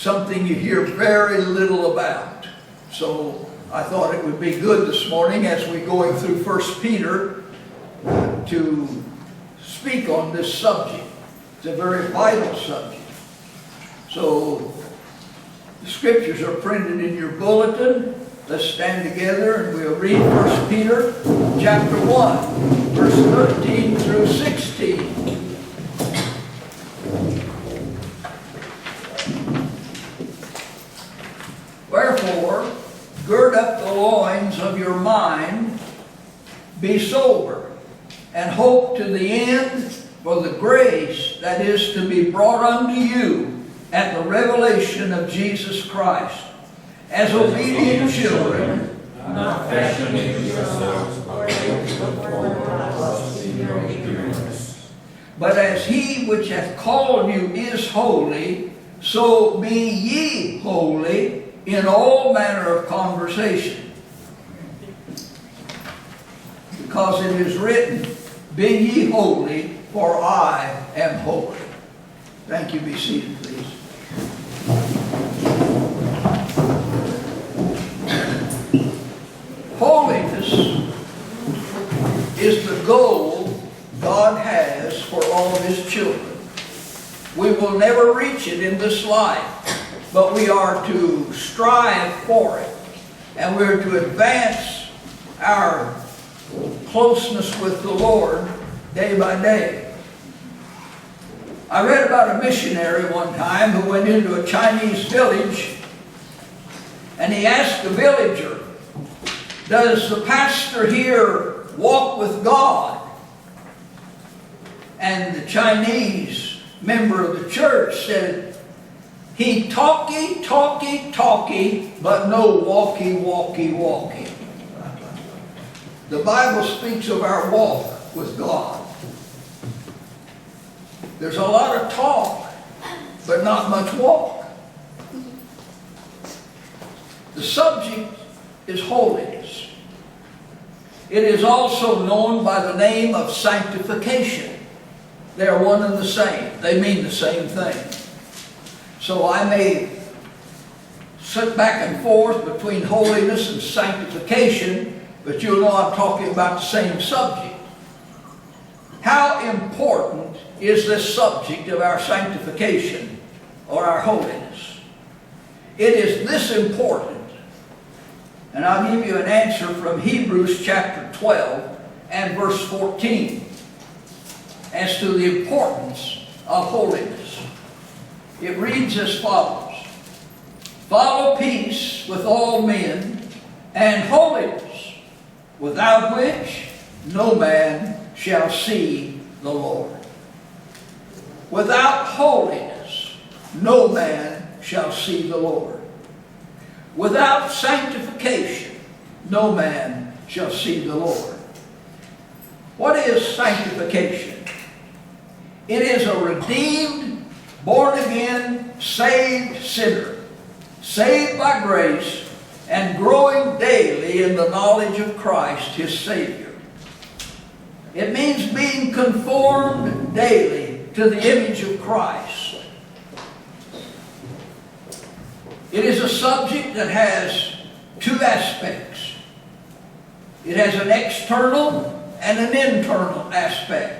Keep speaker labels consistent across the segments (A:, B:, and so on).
A: something you hear very little about. So I thought it would be good this morning as we're going through 1 Peter to speak on this subject. It's a very vital subject. So the scriptures are printed in your bulletin. Let's stand together and we'll read 1 Peter chapter 1, verse 13 through 16. Wherefore, gird up the loins of your mind, be sober, and hope to the end for the grace that is to be brought unto you at the revelation of Jesus Christ. As obedient children,
B: not fashioning yourselves according to the form of lust in your ignorance.
A: but as he which hath called you is holy, so be ye holy in all manner of conversation. Because it is written, be ye holy, for I am holy. Thank you. Be seated, please. Holiness is the goal God has for all of His children. We will never reach it in this life, but we are to strive for it, and we're to advance our closeness with the Lord day by day. I read about a missionary one time who went into a Chinese village, and he asked the villager, does the pastor here walk with God? And the Chinese member of the church said, he talky, but no walky. The Bible speaks of our walk with God. There's a lot of talk, but not much walk. The subject is holiness. It is also known by the name of sanctification. They are one and the same. They mean the same thing. So I may sit back and forth between holiness and sanctification, but you'll know I'm talking about the same subject. How important is this subject of our sanctification or our holiness? It is this important. And I'll give you an answer from Hebrews chapter 12 and verse 14 as to the importance of holiness. It reads as follows: follow peace with all men and holiness, without which no man shall see the Lord. Without holiness, no man shall see the Lord. Without sanctification, no man shall see the Lord. What is sanctification? It is a redeemed, born-again, saved sinner, saved by grace, and growing daily in the knowledge of Christ, his Savior. It means being conformed daily to the image of Christ. It is a subject that has two aspects. It has an external and an internal aspect.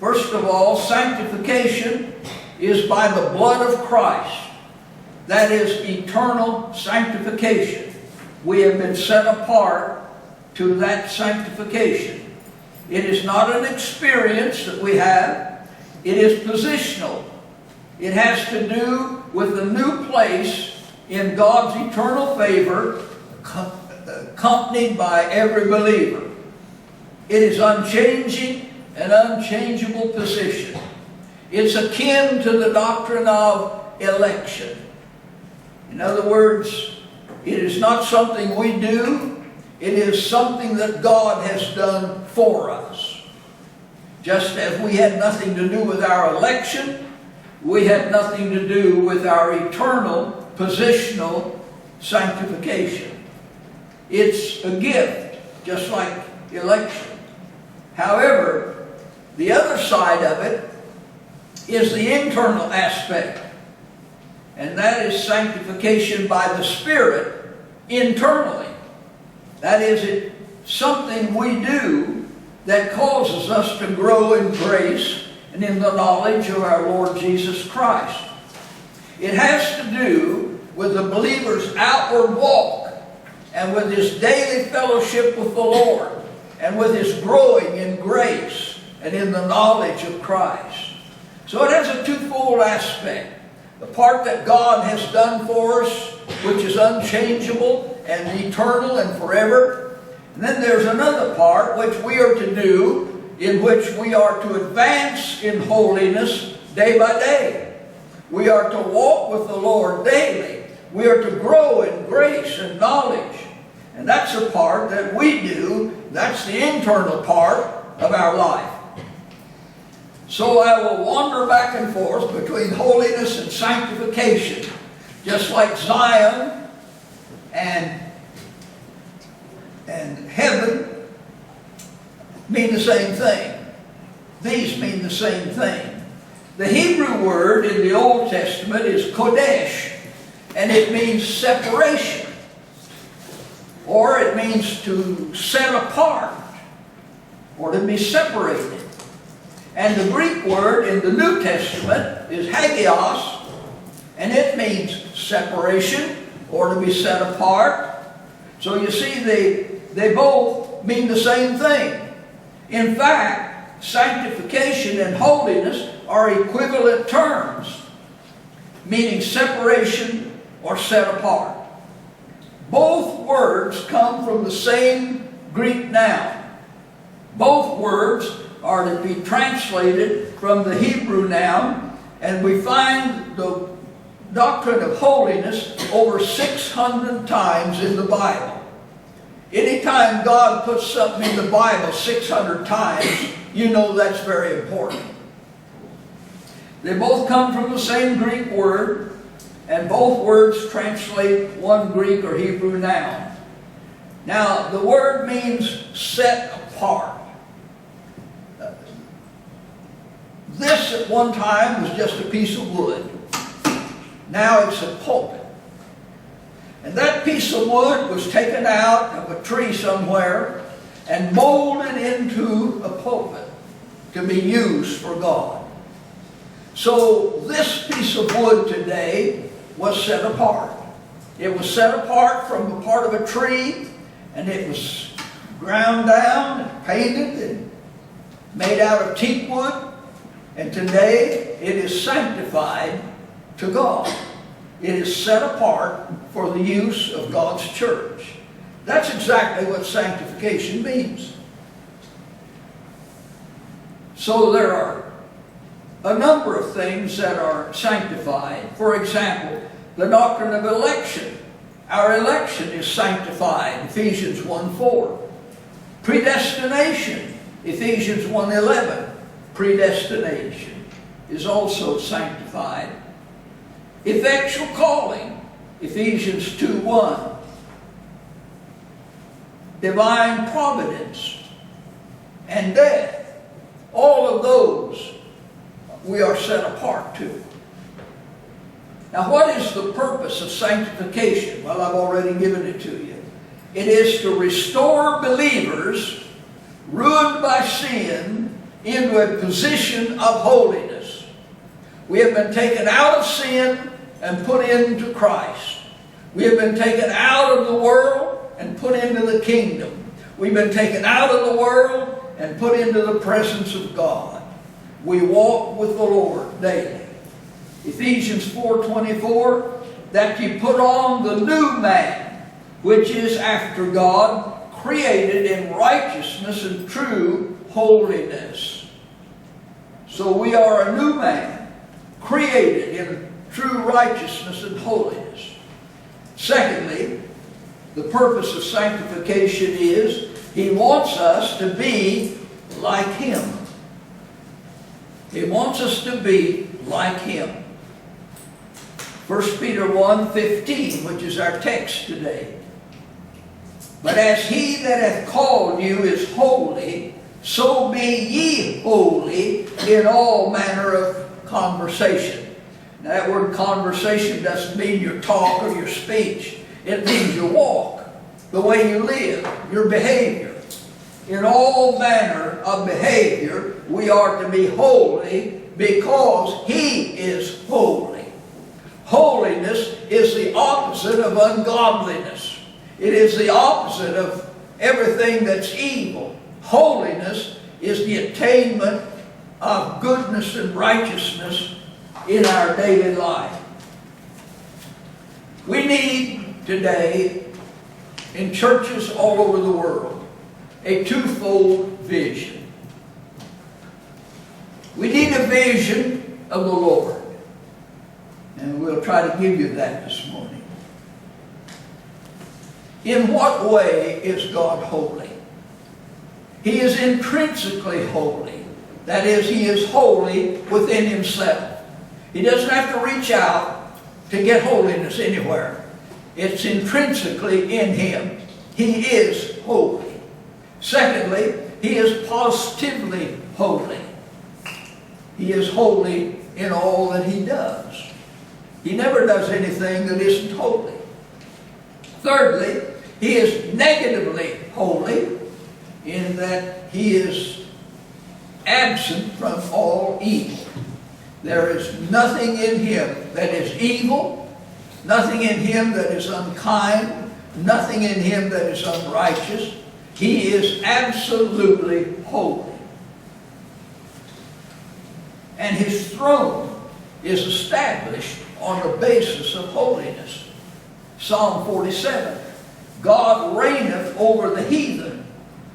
A: First of all, sanctification is by the blood of Christ. That is eternal sanctification. We have been set apart to that sanctification. It is not an experience that we have. It is positional. It has to do with the new place in God's eternal favor, accompanied by every believer. It is unchanging, an unchangeable position. It's akin to the doctrine of election. In other words, it is not something we do. It is something that God has done for us. Just as we had nothing to do with our election, we had nothing to do with our eternal, positional sanctification. It's a gift, just like election. However, the other side of it is the internal aspect. and that is sanctification by the Spirit internally. That is, it's something we do that causes us to grow in grace and in the knowledge of our Lord Jesus Christ. It has to do with the believer's outward walk and with his daily fellowship with the Lord and with his growing in grace and in the knowledge of Christ. So it has a twofold aspect. The part that God has done for us, which is unchangeable and eternal and forever. And then there's another part which we are to do, in which we are to advance in holiness day by day. We are to walk with the Lord daily. We are to grow in grace and knowledge. And that's a part that we do. That's the internal part of our life. So I will wander back and forth between holiness and sanctification, just like Zion and heaven mean the same thing. These mean the same thing. The Hebrew word in the Old Testament is kodesh, and it means separation, or it means to set apart, or to be separated. And the Greek word in the New Testament is hagios, and it means separation, or to be set apart. So you see, they both mean the same thing. In fact, sanctification and holiness are equivalent terms, meaning separation or set apart. Both words come from the same Greek noun. Both words are to be translated from the Hebrew noun, and we find the doctrine of holiness over 600 times in the Bible. Anytime God puts something in the Bible 600 times, you know that's very important. They both come from the same Greek word, and both words translate one Greek or Hebrew noun. Now, the word means set apart. This at one time was just a piece of wood. Now it's a pulpit. And that piece of wood was taken out of a tree somewhere and molded into a pulpit to be used for God. So this piece of wood today was set apart. It was set apart from a part of a tree, and it was ground down and painted and made out of teak wood. And today it is sanctified to God. It is set apart for the use of God's church. That's exactly what sanctification means. So there are a number of things that are sanctified. For example, the doctrine of election. Our election is sanctified, Ephesians 1:4. Predestination, Ephesians 1:11. Predestination is also sanctified. Effectual calling, Ephesians 2:1. Divine providence and death, all of those we are set apart to. Now, what is the purpose of sanctification? Well, I've already given it to you. It is to restore believers ruined by sin into a position of holiness. We have been taken out of sin and put into Christ. We have been taken out of the world and put into the kingdom. We've been taken out of the world and put into the presence of God. We walk with the Lord daily. Ephesians 4:24, that you put on the new man, which is after God, created in righteousness and true holiness. So we are a new man, created in true righteousness and holiness. Secondly, the purpose of sanctification is He wants us to be like Him. He wants us to be like Him. 1 Peter 1:15, which is our text today. But as He that hath called you is holy, so be ye holy in all manner of conversation. Now, that word conversation doesn't mean your talk or your speech. It means your walk, the way you live, your behavior. In all manner of behavior, we are to be holy because He is holy. Holiness is the opposite of ungodliness. It is the opposite of everything that's evil. Holiness is the attainment of goodness and righteousness in our daily life. We need today, in churches all over the world, a twofold vision. We need a vision of the Lord. And we'll try to give you that this morning. In what way is God holy? He is intrinsically holy. That is, He is holy within Himself. He doesn't have to reach out to get holiness anywhere. It's intrinsically in Him. He is holy. Secondly, He is positively holy. He is holy in all that He does. He never does anything that isn't holy. Thirdly, He is negatively holy in that He is absent from all evil. There is nothing in Him that is evil, nothing in Him that is unkind, nothing in Him that is unrighteous. He is absolutely holy. And His throne is established on the basis of holiness. Psalm 47, God reigneth over the heathen.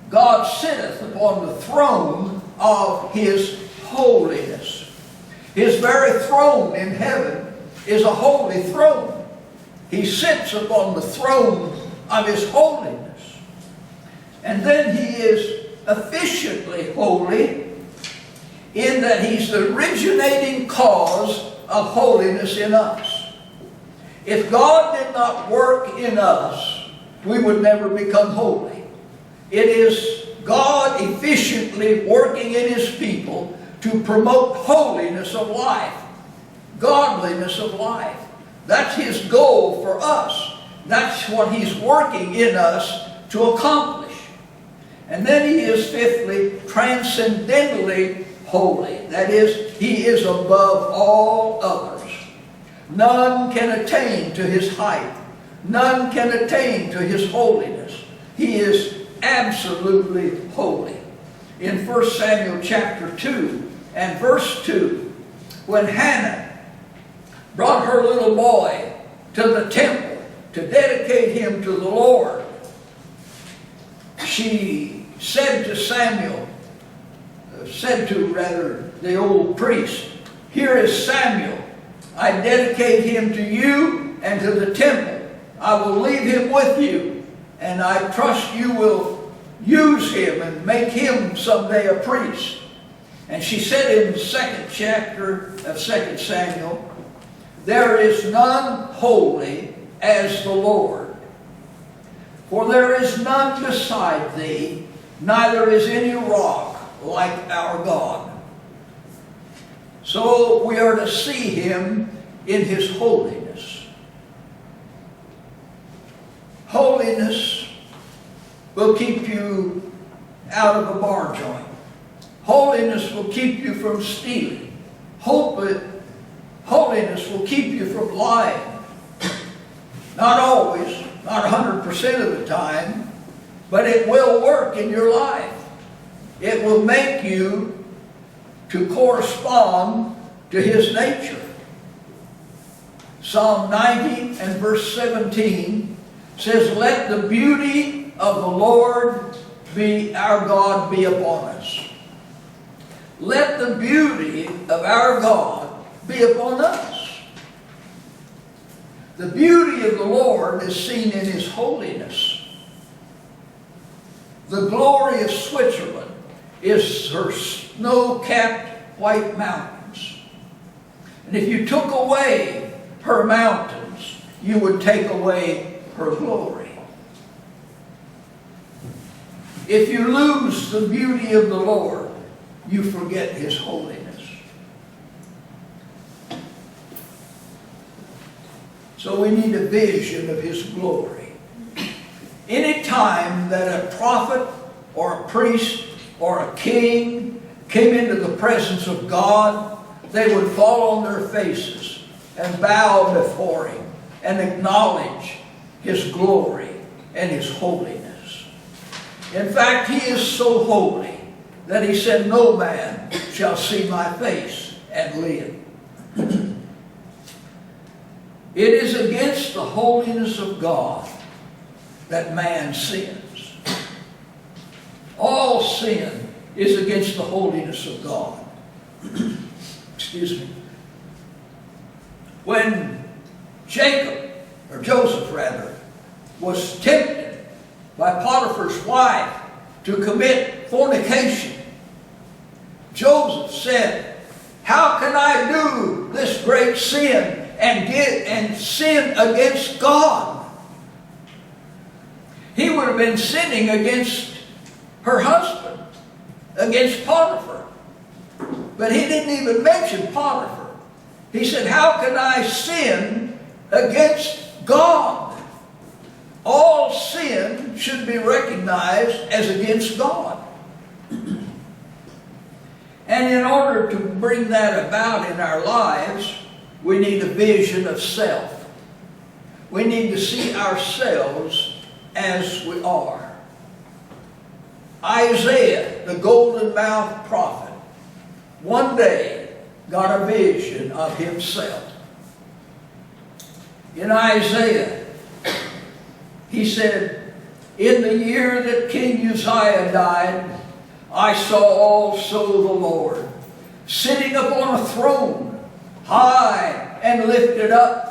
A: God sitteth upon the throne of His holiness. His very throne in heaven is a holy throne. He sits upon the throne of His holiness. And then He is efficiently holy in that He's the originating cause of holiness in us. If God did not work in us, we would never become holy. It is God efficiently working in His people to promote holiness of life, godliness of life. That's His goal for us. That's what He's working in us to accomplish. And then He is fifthly, transcendently holy. That is, He is above all others. None can attain to His height. None can attain to His holiness. He is absolutely holy. In 1 Samuel chapter 2 and verse 2, when Hannah brought her little boy to the temple to dedicate him to the Lord, she said to the old priest, "Here is Samuel. I dedicate him to you and to the temple. I will leave him with you, and I trust you will use him and make him someday a priest." And she said in the 2nd chapter of 2 Samuel, "There is none holy as the Lord. For there is none beside thee, neither is any rock like our God." So we are to see Him in His holiness. Holiness will keep you out of a bar joint. Holiness will keep you from stealing. Holiness will keep you from lying. Not always, not 100% of the time, but it will work in your life. It will make you to correspond to His nature. Psalm 90 and verse 17 says, "Let the beauty of the Lord be our God be upon us." Let the beauty of our God be upon us. The beauty of the Lord is seen in His holiness. The glory of Switzerland is her snow-capped white mountains. And if you took away her mountains, you would take away her glory. If you lose the beauty of the Lord, you forget His holiness. So we need a vision of His glory. Any time that a prophet or a priest or a king came into the presence of God, they would fall on their faces and bow before Him and acknowledge His glory and His holiness. In fact, He is so holy that He said, "No man shall see my face and live." It is against the holiness of God that man sins. All sin is against the holiness of God. Excuse me. When Joseph was tempted by Potiphar's wife to commit fornication, Joseph said, "How can I do this great sin and sin against God?" He would have been sinning against her husband, against Potiphar. But he didn't even mention Potiphar. He said, "How can I sin against God?" All sin should be recognized as against God. And in order to bring that about in our lives, we need a vision of self. We need to see ourselves as we are. Isaiah, the golden-mouthed prophet, one day got a vision of himself. In Isaiah, he said, "In the year that King Uzziah died, I saw also the Lord, sitting upon a throne, high and lifted up,